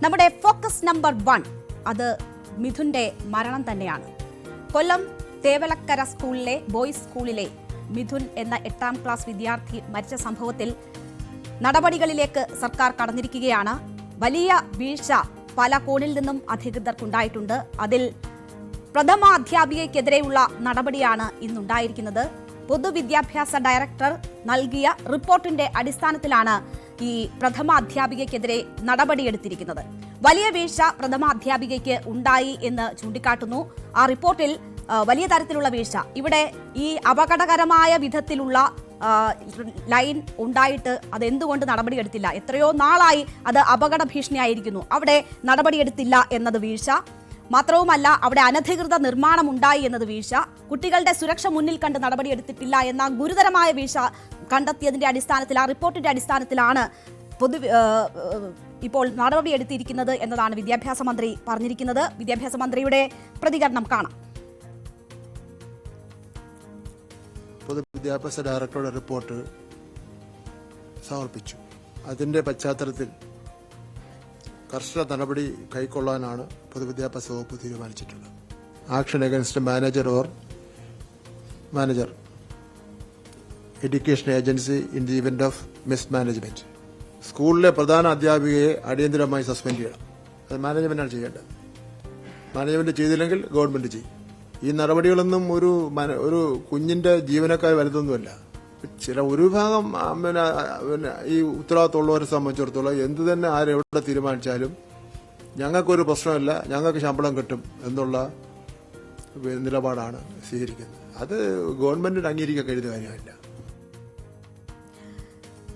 നമ്മുടെ focus number 1 അത് മിഥുന്റെ മരണം തന്നെയാണ്. കൊല്ലം തേവലക്കര സ്കൂളിലെ ബോയ്സ് സ്കൂളിലെ മിഥുൻ എന്ന 8ാം ക്ലാസ് വിദ്യാർത്ഥി മരിച്ച സംഭവത്തിൽ നടപടികളിലേക്ക് സർക്കാർ കടന്നിരിക്കുകയാണ്. വലിയ വീഴ്ച പല കോണിൽ നിന്നും അധികൃതർക്കുണ്ടായിട്ടുണ്ട്. അതിൽ പ്രഥമാധ്യാപികയ്ക്കെതിരെയുള്ള നടപടിയാണ് ഇന്നുണ്ടായിരിക്കുന്നത്. പൊതുവിദ്യാഭ്യാസ ഡയറക്ടർ നൽകിയ റിപ്പോർട്ടിന്റെ അടിസ്ഥാനത്തിലാണ് ഈ പ്രഥമാധ്യാപികയ്ക്കെതിരെ നടപടിയെടുത്തിരിക്കുന്നത്. വലിയ വീഴ്ച പ്രഥമാധ്യാപികയ്ക്ക് ഉണ്ടായി എന്ന് ചൂണ്ടിക്കാട്ടുന്നു. ആ റിപ്പോർട്ടിൽ വലിയ തരത്തിലുള്ള വീഴ്ച, ഇവിടെ ഈ അപകടകരമായ വിധത്തിലുള്ള ലൈൻ ഉണ്ടായിട്ട് അതെന്തുകൊണ്ട് നടപടിയെടുത്തില്ല, എത്രയോ നാളായി അത് അപകട ഭീഷണിയായിരിക്കുന്നു, അവിടെ നടപടിയെടുത്തില്ല എന്നത് വീഴ്ച. മാത്രവുമല്ല, അവിടെ അനധികൃത നിർമ്മാണം ഉണ്ടായി എന്നത് വീഴ്ച. കുട്ടികളുടെ സുരക്ഷ മുന്നിൽ കണ്ട് നടപടിയെടുത്തിട്ടില്ല എന്ന ഗുരുതരമായ വീഴ്ച കണ്ടെത്തിയതിന്റെ അടിസ്ഥാനത്തിൽ, ആ റിപ്പോർട്ടിന്റെ അടിസ്ഥാനത്തിലാണ് ഇപ്പോൾ നടപടിയെടുത്തിരിക്കുന്നത് എന്നതാണ് വിദ്യാഭ്യാസ മന്ത്രി പറഞ്ഞിരിക്കുന്നത്. വിദ്യാഭ്യാസ മന്ത്രിയുടെ പ്രതികരണം കാണാം. പൊതുവിദ്യാഭ്യാസ ഡയറക്ടറുടെ റിപ്പോർട്ട് സമർപ്പിച്ചു. അതിന്റെ പശ്ചാത്തലത്തിൽ കർശന നടപടി കൈക്കൊള്ളാനാണ് പൊതുവിദ്യാഭ്യാസ വകുപ്പ് തീരുമാനിച്ചിട്ടുള്ളത്. Action against manager education agency in the event of mismanagement. സ്കൂളിലെ പ്രധാന അധ്യാപികയെ അടിയന്തരമായി സസ്പെൻഡ് ചെയ്യണം. അത് മാനേജ്മെന്റാണ് ചെയ്യേണ്ടത്. മാനേജ്മെന്റ് ചെയ്തില്ലെങ്കിൽ ഗവൺമെന്റ് ചെയ്യും. ഈ നടപടികളൊന്നും ഒരു കുഞ്ഞിന്റെ ജീവനക്കായി വലുതൊന്നുമല്ല. ഒരു ഭാഗം ഈ ഉത്തരവാദിത്തമുള്ളവരെ സംബന്ധിച്ചിടത്തോളം എന്ത് തന്നെ ആരെവിടെ തീരുമാനിച്ചാലും ഞങ്ങൾക്കൊരു പ്രശ്നമില്ല, ഞങ്ങൾക്ക് ശമ്പളം കിട്ടും എന്നുള്ള നിലപാടാണ് സ്വീകരിക്കുന്നത്. അത് ഗവൺമെന്റിന് അംഗീകരിക്കാൻ കഴിയുന്ന കാര്യമല്ല.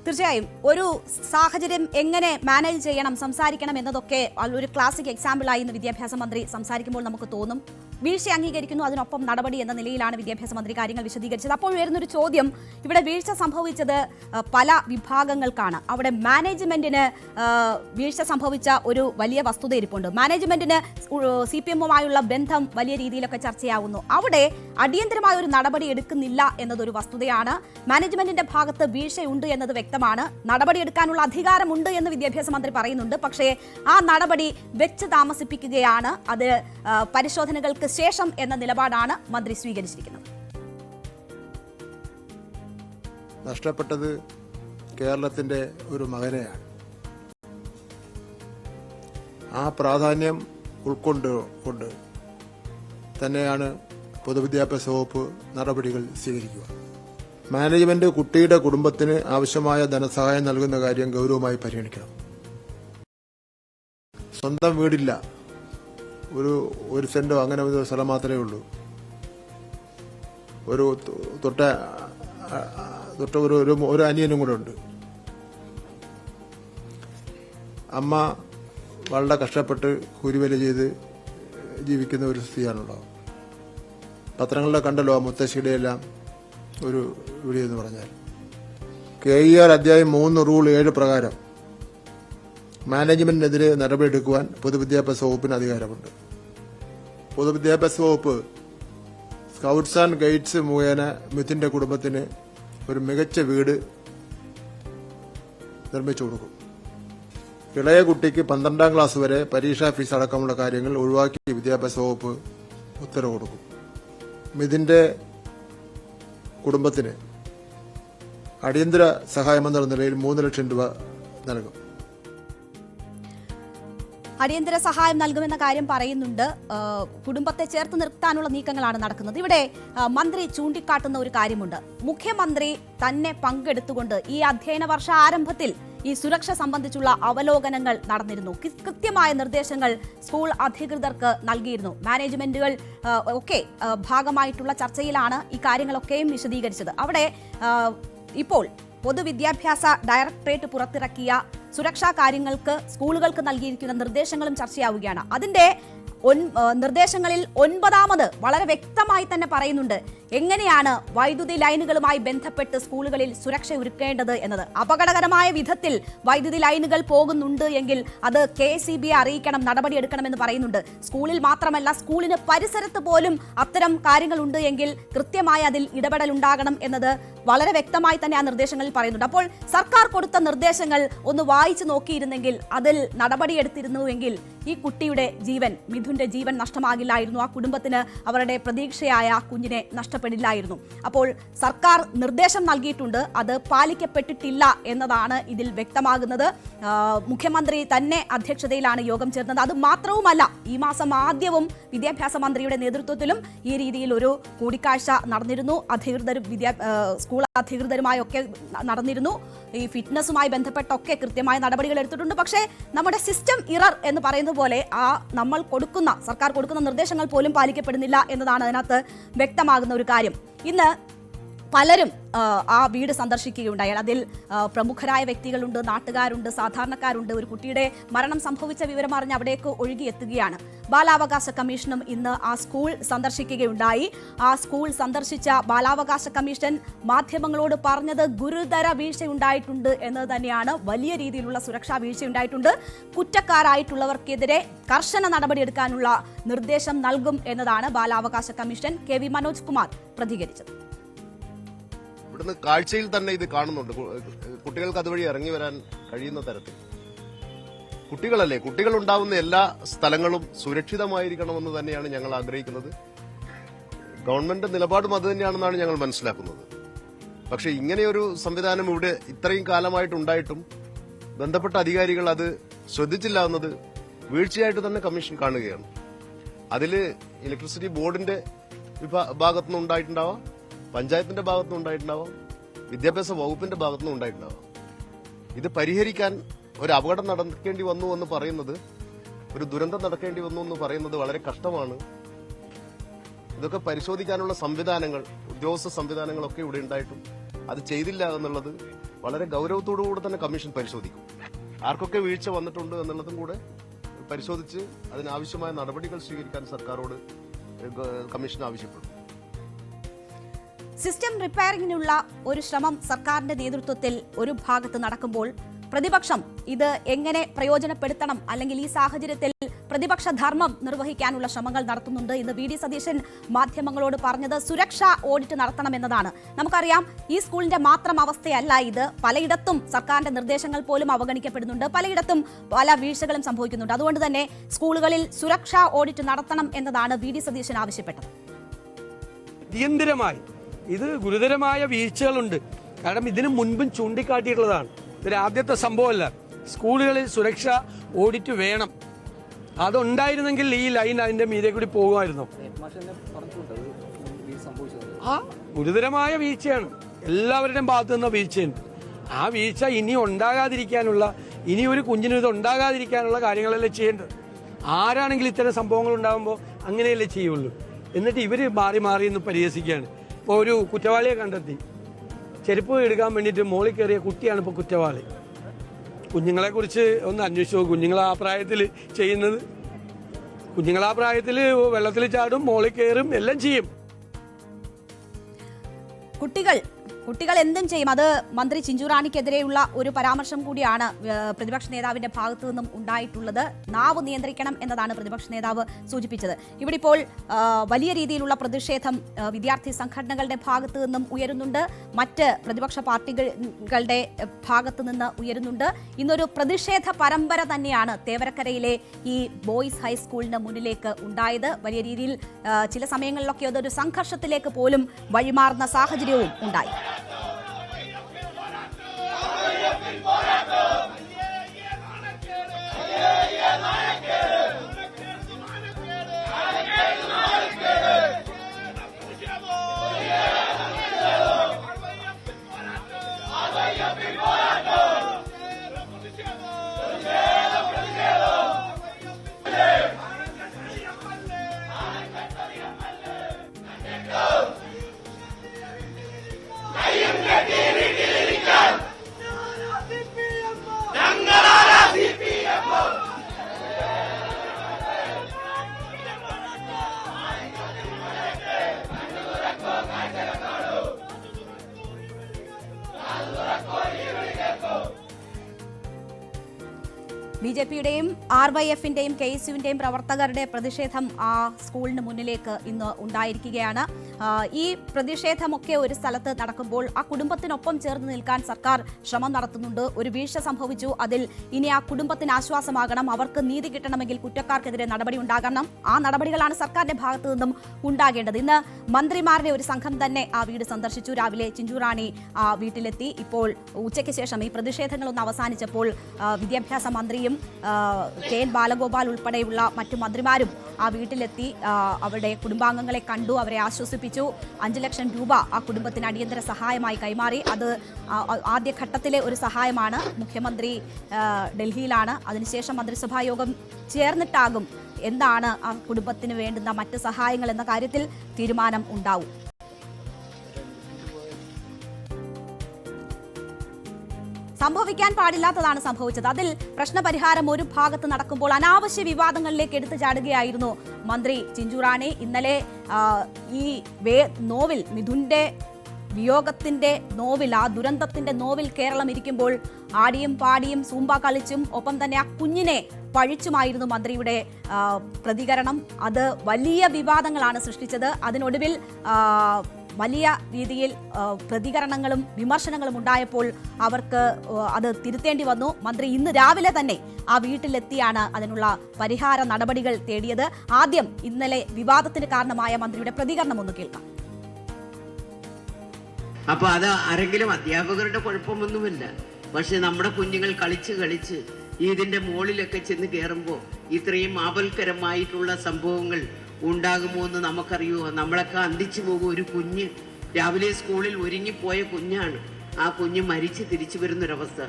തീർച്ചയായും ഒരു സാഹചര്യം എങ്ങനെ മാനേജ് ചെയ്യണം, സംസാരിക്കണം എന്നതൊക്കെ ഒരു ക്ലാസിക് എക്സാമ്പിളായി ഇന്ന് വിദ്യാഭ്യാസ മന്ത്രി സംസാരിക്കുമ്പോൾ നമുക്ക് തോന്നും. വീഴ്ച അംഗീകരിക്കുന്നു, അതിനൊപ്പം നടപടി എന്ന നിലയിലാണ് വിദ്യാഭ്യാസ മന്ത്രി കാര്യങ്ങൾ വിശദീകരിച്ചത്. അപ്പോൾ വരുന്നൊരു ചോദ്യം, ഇവിടെ വീഴ്ച സംഭവിച്ചത് പല വിഭാഗങ്ങൾക്കാണ്. അവിടെ മാനേജ്മെന്റിന് വീഴ്ച സംഭവിച്ച ഒരു വലിയ വസ്തുത ഇരിപ്പുണ്ട്. മാനേജ്മെന്റിന് CPM-ഉമായുള്ള ബന്ധം വലിയ രീതിയിലൊക്കെ ചർച്ചയാവുന്നു. അവിടെ അടിയന്തരമായ ഒരു നടപടി എടുക്കുന്നില്ല എന്നതൊരു വസ്തുതയാണ്. മാനേജ്മെന്റിന്റെ ഭാഗത്ത് വീഴ്ചയുണ്ട് എന്നത് വ്യക്തമാണ്. നടപടിയെടുക്കാനുള്ള അധികാരമുണ്ട് എന്ന് വിദ്യാഭ്യാസ മന്ത്രി പറയുന്നുണ്ട്. പക്ഷേ ആ നടപടി വെച്ച് താമസിപ്പിക്കുകയാണ്. അത് പരിശോധനകൾക്ക് ശേഷം എന്ന നിലപാടാണ് മന്ത്രി സ്വീകരിച്ചിരിക്കുന്നത്. നഷ്ടപ്പെട്ടത് കേരളത്തിന്റെ ഒരു മകനെയാണ്. ആ പ്രാധാന്യം ഉൾക്കൊണ്ട് തന്നെയാണ് പൊതുവിദ്യാഭ്യാസ വകുപ്പ് നടപടികൾ സ്വീകരിക്കുക. മാനേജ്മെന്റ് കുട്ടിയുടെ കുടുംബത്തിന് ആവശ്യമായ ധനസഹായം നൽകുന്ന കാര്യം ഗൗരവമായി പരിഗണിക്കണം. സ്വന്തം വീടില്ല, ഒരു സെന്റോ അങ്ങനെ ഒരു സ്ഥലം മാത്രമേ ഉള്ളൂ. ഒരു അനിയനും കൂടെ ഉണ്ട്. അമ്മ വളരെ കഷ്ടപ്പെട്ട് കൂലിവേല ചെയ്ത് ജീവിക്കുന്ന ഒരു സ്ഥിതിയാണുള്ളത്. പത്രങ്ങളിലെ കണ്ടല്ലോ മുത്തശ്ശിയുടെ എല്ലാം ഒരു വീഡിയോ എന്ന് പറഞ്ഞാൽ. KER അധ്യായം 3 റൂൾ 7 പ്രകാരം മാനേജ്മെന്റിനെതിരെ നടപടിയെടുക്കുവാൻ പൊതുവിദ്യാഭ്യാസ വകുപ്പിന് അധികാരമുണ്ട്. പൊതുവിദ്യാഭ്യാസ വകുപ്പ് സ്കൗട്ട്സ് ആൻഡ് ഗൈഡ്സ് മുഖേന മിഥുന്റെ കുടുംബത്തിന് ഒരു മികച്ച വീട് നിർമ്മിച്ചു കൊടുക്കും. ഇളയ കുട്ടിക്ക് 12ാം ക്ലാസ് വരെ പരീക്ഷാ ഫീസ് അടക്കമുള്ള കാര്യങ്ങൾ ഒഴിവാക്കി വിദ്യാഭ്യാസ വകുപ്പ് ഉത്തരവ് കൊടുക്കും. മിഥുന്റെ കുടുംബത്തിന് അടിയന്തര സഹായമെന്ന നിലയിൽ 3 ലക്ഷം രൂപ നൽകും. അടിയന്തര സഹായം നൽകുമെന്ന കാര്യം പറയുന്നുണ്ട്. കുടുംബത്തെ ചേർത്ത് നിർത്താനുള്ള നീക്കങ്ങളാണ് നടക്കുന്നത്. ഇവിടെ മന്ത്രി ചൂണ്ടിക്കാട്ടുന്ന ഒരു കാര്യമുണ്ട്. മുഖ്യമന്ത്രി തന്നെ പങ്കെടുത്തുകൊണ്ട് ഈ അധ്യയന വർഷ ആരംഭത്തിൽ ഈ സുരക്ഷ സംബന്ധിച്ചുള്ള അവലോകനങ്ങൾ നടന്നിരുന്നു. കൃത്യമായ നിർദ്ദേശങ്ങൾ സ്കൂൾ അധികൃതർക്ക് നൽകിയിരുന്നു. മാനേജ്മെന്റുകൾ ഒക്കെ ഭാഗമായിട്ടുള്ള ചർച്ചയിലാണ് ഈ കാര്യങ്ങളൊക്കെയും വിശദീകരിച്ചത്. അവിടെ ഇപ്പോൾ പൊതുവിദ്യാഭ്യാസ ഡയറക്ടറേറ്റ് പുറത്തിറക്കിയ സുരക്ഷാ കാര്യങ്ങൾക്ക് സ്കൂളുകൾക്ക് നൽകിയിരിക്കുന്ന നിർദ്ദേശങ്ങളും ചർച്ചയാവുകയാണ്. അതിന്റെ നിർദ്ദേശങ്ങളിൽ 9ാമത് വളരെ വ്യക്തമായി തന്നെ പറയുന്നുണ്ട്, എങ്ങനെയാണ് വൈദ്യുതി ലൈനുകളുമായി ബന്ധപ്പെട്ട് സ്കൂളുകളിൽ സുരക്ഷ ഒരുക്കേണ്ടത് എന്നത്. അപകടകരമായ വിധത്തിൽ വൈദ്യുതി ലൈനുകൾ പോകുന്നുണ്ട് എങ്കിൽ അത് KSEBയെ അറിയിക്കണം, നടപടിയെടുക്കണമെന്ന് പറയുന്നുണ്ട്. സ്കൂളിൽ മാത്രമല്ല, സ്കൂളിന് പരിസരത്ത് പോലും അത്തരം കാര്യങ്ങളുണ്ട് എങ്കിൽ കൃത്യമായി അതിൽ ഇടപെടൽ ഉണ്ടാകണം എന്നത് വളരെ വ്യക്തമായി തന്നെ ആ നിർദ്ദേശങ്ങളിൽ പറയുന്നുണ്ട്. അപ്പോൾ സർക്കാർ കൊടുത്ത നിർദ്ദേശങ്ങൾ ഒന്ന് വായിച്ചു നോക്കിയിരുന്നെങ്കിൽ, അതിൽ നടപടിയെടുത്തിരുന്നുവെങ്കിൽ ഈ കുട്ടിയുടെ ജീവൻ, മിഥുന്റെ ജീവൻ നഷ്ടമാകില്ലായിരുന്നു. ആ കുടുംബത്തിന് അവരുടെ പ്രതീക്ഷയായ കുഞ്ഞിനെ നഷ്ടപ്പെടില്ലായിരുന്നു. അപ്പോൾ സർക്കാർ നിർദ്ദേശം നൽകിയിട്ടുണ്ട്, അത് പാലിക്കപ്പെട്ടിട്ടില്ല എന്നതാണ് ഇതിൽ വ്യക്തമാകുന്നത്. മുഖ്യമന്ത്രി തന്നെ അധ്യക്ഷതയിലാണ് യോഗം ചേർന്നത്. അത് മാത്രവുമല്ല, ഈ മാസം ആദ്യവും വിദ്യാഭ്യാസ മന്ത്രിയുടെ നേതൃത്വത്തിലും ഈ രീതിയിൽ ഒരു കൂടിക്കാഴ്ച നടന്നിരുന്നു. സ്കൂൾ അധികൃതരുമായൊക്കെ നടന്നിരുന്നു. ഈ ഫിറ്റ്നസുമായി ബന്ധപ്പെട്ടൊക്കെ കൃത്യമായ നടപടികൾ എടുത്തിട്ടുണ്ട്. പക്ഷേ നമ്മുടെ സിസ്റ്റം ഇറർ എന്ന് പറയുന്ന പോലെ സർക്കാർ കൊടുക്കുന്ന നിർദ്ദേശങ്ങൾ പോലും പാലിക്കപ്പെടുന്നില്ല എന്നതാണ് അതിനകത്ത് വ്യക്തമാകുന്ന ഒരു കാര്യം. ഇന്ന് പലരും ആ വീട് സന്ദർശിക്കുകയുണ്ടായി. അതിൽ പ്രമുഖരായ വ്യക്തികളുണ്ട്, നാട്ടുകാരുണ്ട്, സാധാരണക്കാരുണ്ട്. ഒരു കുട്ടിയുടെ മരണം സംഭവിച്ച വിവരം അറിഞ്ഞ് അവിടേക്ക് ഒഴുകിയെത്തുകയാണ്. ബാലാവകാശ കമ്മീഷനും ഇന്ന് ആ സ്കൂൾ സന്ദർശിക്കുകയുണ്ടായി. ആ സ്കൂൾ സന്ദർശിച്ച ബാലാവകാശ കമ്മീഷൻ മാധ്യമങ്ങളോട് പറഞ്ഞത് ഗുരുതര വീഴ്ചയുണ്ടായിട്ടുണ്ട് എന്നത് തന്നെയാണ്. വലിയ രീതിയിലുള്ള സുരക്ഷാ വീഴ്ചയുണ്ടായിട്ടുണ്ട്. കുറ്റക്കാരായിട്ടുള്ളവർക്കെതിരെ കർശന നടപടിയെടുക്കാനുള്ള നിർദ്ദേശം നൽകും എന്നതാണ് ബാലാവകാശ കമ്മീഷൻ. KV മനോജ് കുമാർ പ്രതികരിച്ചത്. ഇവിടുന്ന് കാഴ്ചയിൽ തന്നെ ഇത് കാണുന്നുണ്ട്. കുട്ടികൾക്ക് അതുവഴി ഇറങ്ങി വരാൻ കഴിയുന്ന തരത്തിൽ കുട്ടികളല്ലേ, കുട്ടികൾ ഉണ്ടാവുന്ന എല്ലാ സ്ഥലങ്ങളും സുരക്ഷിതമായിരിക്കണമെന്ന് തന്നെയാണ് ഞങ്ങൾ ആഗ്രഹിക്കുന്നത്. ഗവൺമെന്റ് നിലപാടും അത് തന്നെയാണെന്നാണ് ഞങ്ങൾ മനസ്സിലാക്കുന്നത്. പക്ഷേ ഇങ്ങനെയൊരു സംവിധാനം ഇവിടെ ഇത്രയും കാലമായിട്ടുണ്ടായിട്ടും ബന്ധപ്പെട്ട അധികാരികൾ അത് ശ്രദ്ധിച്ചില്ല എന്നത് വീഴ്ചയായിട്ട് തന്നെ കമ്മീഷൻ കാണുകയാണ്. അതിൽ ഇലക്ട്രിസിറ്റി ബോർഡിന്റെ ഭാഗത്തുനിന്ന് ഉണ്ടായിട്ടുണ്ടാവാം, പഞ്ചായത്തിന്റെ ഭാഗത്തുനിന്ന് ഉണ്ടായിട്ടുണ്ടാവാം, വിദ്യാഭ്യാസ വകുപ്പിന്റെ ഭാഗത്തുനിന്ന് ഉണ്ടായിട്ടുണ്ടാവാം. ഇത് പരിഹരിക്കാൻ ഒരു അപകടം നടക്കേണ്ടി വന്നു എന്ന് പറയുന്നത്, ഒരു ദുരന്തം നടക്കേണ്ടി വന്നു എന്ന് പറയുന്നത് വളരെ കഷ്ടമാണ്. ഇതൊക്കെ പരിശോധിക്കാനുള്ള സംവിധാനങ്ങൾ, ഉദ്യോഗസ്ഥ സംവിധാനങ്ങളൊക്കെ ഇവിടെ ഉണ്ടായിട്ടും അത് ചെയ്തില്ല എന്നുള്ളത് വളരെ ഗൌരവത്തോടുകൂടി തന്നെ കമ്മീഷൻ പരിശോധിക്കും. ആർക്കൊക്കെ വീഴ്ച വന്നിട്ടുണ്ട് എന്നുള്ളതും കൂടെ പരിശോധിച്ച് അതിനാവശ്യമായ നടപടികൾ സ്വീകരിക്കാൻ സർക്കാരോട് കമ്മീഷൻ ആവശ്യപ്പെടും. സിസ്റ്റം റിപ്പയറിംഗിനുള്ള ഒരു ശ്രമം സർക്കാരിന്റെ നേതൃത്വത്തിൽ ഒരു ഭാഗത്ത് നടക്കുമ്പോൾ പ്രതിപക്ഷം ഇത് എങ്ങനെ പ്രയോജനപ്പെടുത്തണം, അല്ലെങ്കിൽ ഈ സാഹചര്യത്തിൽ പ്രതിപക്ഷ ധർമ്മം നിർവഹിക്കാനുള്ള ശ്രമങ്ങൾ നടത്തുന്നുണ്ട്. ഇന്ന് VD സതീശൻ മാധ്യമങ്ങളോട് പറഞ്ഞത് സുരക്ഷാ ഓഡിറ്റ് നടത്തണമെന്നതാണ്. നമുക്കറിയാം, ഈ സ്കൂളിന്റെ മാത്രം അവസ്ഥയല്ല ഇത്. പലയിടത്തും സർക്കാരിന്റെ നിർദ്ദേശങ്ങൾ പോലും അവഗണിക്കപ്പെടുന്നുണ്ട്, പലയിടത്തും പല വീഴ്ചകളും സംഭവിക്കുന്നുണ്ട്. അതുകൊണ്ട് തന്നെ സ്കൂളുകളിൽ സുരക്ഷാ ഓഡിറ്റ് നടത്തണം എന്നതാണ് VD സതീശൻ ആവശ്യപ്പെട്ടത്. അടിയന്തരമായി ഇത് ഗുരുതരമായ വീഴ്ചകളുണ്ട്. കാരണം ഇതിനു മുൻപും ചൂണ്ടിക്കാട്ടിയിട്ടുള്ളതാണ്. ഇതൊരു ആദ്യത്തെ സംഭവമല്ല. സ്കൂളുകളിൽ സുരക്ഷാ ഓഡിറ്റ് വേണം. അതുണ്ടായിരുന്നെങ്കിൽ ഈ ലൈൻ അതിന്റെ മീതെ കൂടി പോകുമായിരുന്നു. ആ ഗുരുതരമായ വീഴ്ചയാണ്, എല്ലാവരുടെയും ഭാഗത്തു നിന്ന വീഴ്ചയുണ്ട്. ആ വീഴ്ച ഇനി ഉണ്ടാകാതിരിക്കാനുള്ള, ഇനി ഒരു കുഞ്ഞിന് ഇത് ഉണ്ടാകാതിരിക്കാനുള്ള കാര്യങ്ങളല്ലേ ചെയ്യേണ്ടത്. ആരാണെങ്കിലും ഇത്തരം സംഭവങ്ങൾ ഉണ്ടാകുമ്പോൾ അങ്ങനെയല്ലേ ചെയ്യുള്ളൂ. എന്നിട്ട് ഇവര് മാറി മാറി എന്ന് പരിഹസിക്കുകയാണ്. ഇപ്പോൾ ഒരു കുറ്റവാളിയെ കണ്ടെത്തി, ചെരുപ്പ് എടുക്കാൻ വേണ്ടിയിട്ട് മോളിൽ കയറിയ കുട്ടിയാണ് ഇപ്പോൾ കുറ്റവാളി. കുഞ്ഞുങ്ങളെ കുറിച്ച് ഒന്ന് അന്വേഷിച്ചു. കുഞ്ഞുങ്ങൾ ആ പ്രായത്തിൽ ചെയ്യുന്നത്, കുഞ്ഞുങ്ങൾ ആ പ്രായത്തിൽ വെള്ളത്തിൽ ചാടും, മോളിൽ കയറും, എല്ലാം ചെയ്യും. കുട്ടികൾ എന്തും ചെയ്യും. അത് മന്ത്രി ചിഞ്ചുറാണിക്കെതിരെയുള്ള ഒരു പരാമർശം കൂടിയാണ് പ്രതിപക്ഷ നേതാവിന്റെ ഭാഗത്തു നിന്നും ഉണ്ടായിട്ടുള്ളത്. നാവ് നിയന്ത്രിക്കണം എന്നതാണ് പ്രതിപക്ഷ നേതാവ് സൂചിപ്പിച്ചത്. ഇവിടെ ഇപ്പോൾ വലിയ രീതിയിലുള്ള പ്രതിഷേധം വിദ്യാർത്ഥി സംഘടനകളുടെ ഭാഗത്തു നിന്നും ഉയരുന്നുണ്ട്, മറ്റ് പ്രതിപക്ഷ പാർട്ടികളുടെ ഭാഗത്തു നിന്ന് ഉയരുന്നുണ്ട്. ഇന്നൊരു പ്രതിഷേധ പരമ്പര തന്നെയാണ് തേവരക്കരയിലെ ഈ ബോയ്സ് ഹൈസ്കൂളിന് മുന്നിലേക്ക് ഉണ്ടായത്. വലിയ രീതിയിൽ ചില സമയങ്ങളിലൊക്കെ അതൊരു സംഘർഷത്തിലേക്ക് പോലും വഴിമാറുന്ന സാഹചര്യവും ഉണ്ടായി. BJPയുടെയും RYFന്റെയും KSUവിന്റെയും പ്രവർത്തകരുടെ പ്രതിഷേധം ആ സ്കൂളിന് മുന്നിലേക്ക് ഇന്ന് ഉണ്ടായിരിക്കുകയാണ്. ഈ പ്രതിഷേധമൊക്കെ ഒരു സ്ഥലത്ത് നടക്കുമ്പോൾ ആ കുടുംബത്തിനൊപ്പം ചേർന്ന് നിൽക്കാൻ സർക്കാർ ശ്രമം നടത്തുന്നുണ്ട്. ഒരു വീഴ്ച സംഭവിച്ചു, അതിൽ ഇനി ആ കുടുംബത്തിന് ആശ്വാസമാകണം, അവർക്ക് നീതി കിട്ടണമെങ്കിൽ കുറ്റക്കാർക്കെതിരെ നടപടി ഉണ്ടാകണം. ആ നടപടികളാണ് സർക്കാരിന്റെ ഭാഗത്തു നിന്നും ഉണ്ടാകേണ്ടത്. ഇന്ന് മന്ത്രിമാരുടെ ഒരു സംഘം തന്നെ ആ വീട് സന്ദർശിച്ചു. രാവിലെ ചിഞ്ചുറാണി ആ വീട്ടിലെത്തി. ഇപ്പോൾ ഉച്ചയ്ക്ക് ശേഷം ഈ പ്രതിഷേധങ്ങളൊന്ന് അവസാനിച്ചപ്പോൾ വിദ്യാഭ്യാസ മന്ത്രിയും KN ബാലഗോപാൽ ഉൾപ്പെടെയുള്ള മറ്റു മന്ത്രിമാരും ആ വീട്ടിലെത്തി അവരുടെ കുടുംബാംഗങ്ങളെ കണ്ടു, അവരെ ആശ്വസിപ്പിച്ചു. 5 ലക്ഷം രൂപ ആ കുടുംബത്തിന് അടിയന്തര സഹായമായി കൈമാറി. അത് ആദ്യഘട്ടത്തിലെ ഒരു സഹായമാണ്. മുഖ്യമന്ത്രി ഡൽഹിയിലാണ്. അതിനുശേഷം മന്ത്രിസഭാ യോഗം ചേർന്നിട്ടാകും എന്താണ് ആ കുടുംബത്തിന് വേണ്ടുന്ന മറ്റ് സഹായങ്ങൾ എന്ന കാര്യത്തിൽ തീരുമാനം ഉണ്ടാവും. സംഭവിക്കാൻ പാടില്ലാത്തതാണ് സംഭവിച്ചത്. അതിൽ പ്രശ്നപരിഹാരം ഒരു ഭാഗത്ത് നടക്കുമ്പോൾ അനാവശ്യ വിവാദങ്ങളിലേക്ക് എടുത്തു ചാടുകയായിരുന്നു മന്ത്രി ചിഞ്ചുറാണി. ഇന്നലെ ഈ നോവിൽ, മിഥുന്റെ വിയോഗത്തിന്റെ നോവിൽ, ആ ദുരന്തത്തിന്റെ നോവിൽ കേരളം ഇരിക്കുമ്പോൾ ആടിയും പാടിയും സൂമ്പ കളിച്ചും ഒപ്പം തന്നെ ആ കുഞ്ഞിനെ പഴിച്ചുമായിരുന്നു മന്ത്രിയുടെ പ്രതികരണം. അത് വലിയ വിവാദങ്ങളാണ് സൃഷ്ടിച്ചത്. അതിനൊടുവിൽ വലിയ രീതിയിൽ പ്രതികരണങ്ങളും വിമർശനങ്ങളും ഉണ്ടായപ്പോൾ അവർക്ക് അത് തിരുത്തേണ്ടി വന്നു. മന്ത്രി ഇന്ന് രാവിലെ തന്നെ ആ വീട്ടിലെത്തിയാണ് അതിനുള്ള പരിഹാര നടപടികൾ തേടിയത്. ആദ്യം ഇന്നലെ വിവാദത്തിന് കാരണമായ മന്ത്രിയുടെ പ്രതികരണം ഒന്ന് കേൾക്കാം. അപ്പൊ അത് ആരെങ്കിലും അധ്യാപകരുടെ കുഴപ്പമൊന്നുമില്ല. പക്ഷെ നമ്മുടെ കുഞ്ഞുങ്ങൾ കളിച്ച് ഇതിന്റെ മുകളിലൊക്കെ ചെന്ന് കയറുമ്പോൾ ഇത്രയും ആപൽക്കരമായിട്ടുള്ള സംഭവങ്ങൾ ഉണ്ടാകുമോ എന്ന് നമുക്കറിയുമോ? നമ്മളൊക്കെ അന്തിച്ചു പോകും. ഒരു കുഞ്ഞ് രാവിലെ സ്കൂളിൽ ഒരുങ്ങിപ്പോയ കുഞ്ഞാണ്. ആ കുഞ്ഞ് മരിച്ച് തിരിച്ചു വരുന്നൊരവസ്ഥ.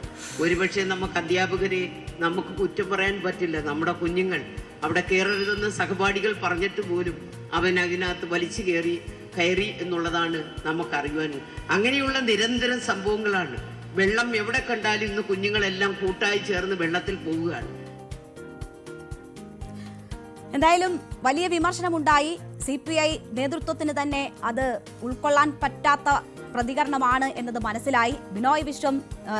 ഒരുപക്ഷെ നമുക്ക് അധ്യാപകരെ നമുക്ക് കുറ്റം പറയാൻ പറ്റില്ല. നമ്മുടെ കുഞ്ഞുങ്ങൾ അവിടെ കയറരുതെന്ന് സഹപാഠികൾ പറഞ്ഞിട്ട് പോലും അവൻ അതിനകത്ത് വലിച്ചു കയറി എന്നുള്ളതാണ് നമുക്കറിയുവാൻ. അങ്ങനെയുള്ള നിരന്തരം സംഭവങ്ങളാണ്. വെള്ളം എവിടെ കണ്ടാലും ഇന്ന് കുഞ്ഞുങ്ങളെല്ലാം കൂട്ടായി ചേർന്ന് വെള്ളത്തിൽ പോവുകയാണ്. എന്തായാലും വലിയ വിമർശനമുണ്ടായി. CPI നേതൃത്വത്തിന് തന്നെ അത് ഉൾക്കൊള്ളാൻ പറ്റാത്ത പ്രതികരണമാണ് എന്നത് മനസ്സിലായി. ബിനോയ് വിശ്വം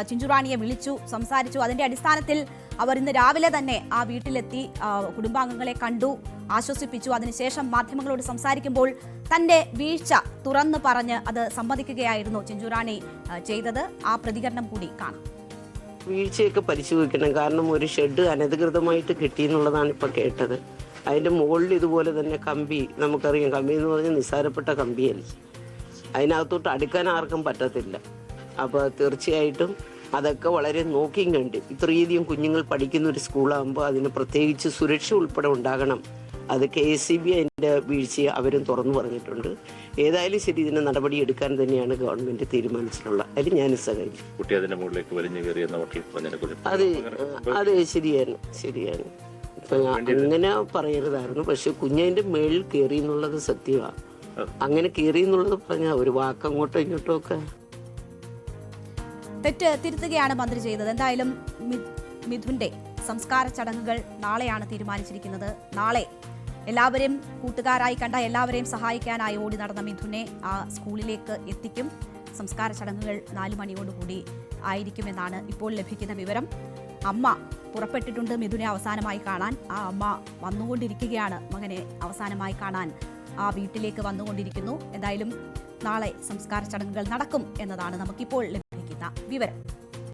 ചിഞ്ചുറാണിയെ വിളിച്ചു, സംസാരിച്ചു. അതിന്റെ അടിസ്ഥാനത്തിൽ അവർ ഇന്ന് രാവിലെ തന്നെ ആ വീട്ടിലെത്തി കുടുംബാംഗങ്ങളെ കണ്ടു, ആശ്വസിപ്പിച്ചു. അതിനുശേഷം മാധ്യമങ്ങളോട് സംസാരിക്കുമ്പോൾ തന്റെ വീഴ്ച തുറന്നു പറഞ്ഞ് അത് സമ്മതിക്കുകയായിരുന്നു ചിഞ്ചുറാണി ചെയ്തത്. ആ പ്രതികരണം കൂടി കാണാം. വീഴ്ചയൊക്കെ പരിശോധിക്കണം. കാരണം ഒരു ഷെഡ് അനധികൃതമായിട്ട് കിട്ടിയെന്നുള്ളതാണ് ഇപ്പൊ കേട്ടത്. അതിന്റെ മുകളിൽ ഇതുപോലെ തന്നെ കമ്പി, നമുക്കറിയാം കമ്പി എന്ന് പറഞ്ഞാൽ നിസ്സാരപ്പെട്ട കമ്പിയല്ല. അതിനകത്തോട്ട് അടുക്കാൻ ആർക്കും പറ്റത്തില്ല. അപ്പോൾ തീർച്ചയായിട്ടും അതൊക്കെ വളരെ നോക്കിയും കണ്ട് ഇത്രയധികം കുഞ്ഞുങ്ങൾ പഠിക്കുന്ന ഒരു സ്കൂളാകുമ്പോൾ അതിന് പ്രത്യേകിച്ച് സുരക്ഷ ഉൾപ്പെടെ ഉണ്ടാകണം. അത് KSEB അതിൻ്റെ വീഴ്ചയെ അവരും തുറന്നു പറഞ്ഞിട്ടുണ്ട്. ഏതായാലും ശരി, ഇതിന് നടപടി എടുക്കാൻ തന്നെയാണ് ഗവൺമെന്റ് തീരുമാനിച്ചിട്ടുള്ളത്. അതിൽ ഞാൻ സഹകരിക്കും. അത് ശരിയാണ്. ഇപ്പൊ അങ്ങനെ പറയരുതായിരുന്നു. പക്ഷെ കുഞ്ഞതിന്റെ മേളിൽ കയറി എന്നുള്ളത് സത്യമാണ്. അങ്ങനെ കയറി എന്നുള്ളത് പറഞ്ഞാൽ ഒരു വാക്ക് അങ്ങോട്ടോ ഇങ്ങോട്ടോ ഒക്കെ തെറ്റ് തിരുത്തുകയാണ് മന്ത്രി ചെയ്തത്. എന്തായാലും മിഥുന്റെ സംസ്കാര ചടങ്ങുകൾ നാളെയാണ് തീരുമാനിച്ചിരിക്കുന്നത്. നാളെ എല്ലാവരെയും കൂട്ടുകാരായി കണ്ട എല്ലാവരെയും സഹായിക്കാനായി ഓടി നടന്ന മിഥുനെ ആ സ്കൂളിലേക്ക് എത്തിക്കും. സംസ്കാര ചടങ്ങുകൾ 4 മണിയോടുകൂടി ആയിരിക്കുമെന്നാണ് ഇപ്പോൾ ലഭിക്കുന്ന വിവരം. അമ്മ പുറപ്പെട്ടിട്ടുണ്ട് മിഥുനെ അവസാനമായി കാണാൻ. ആ അമ്മ വന്നുകൊണ്ടിരിക്കുകയാണ്, മകനെ അവസാനമായി കാണാൻ ആ വീട്ടിലേക്ക് വന്നുകൊണ്ടിരിക്കുന്നു. എന്തായാലും നാളെ സംസ്കാര ചടങ്ങുകൾ നടക്കും എന്നതാണ് നമുക്കിപ്പോൾ ലഭിക്കുന്ന വിവരം.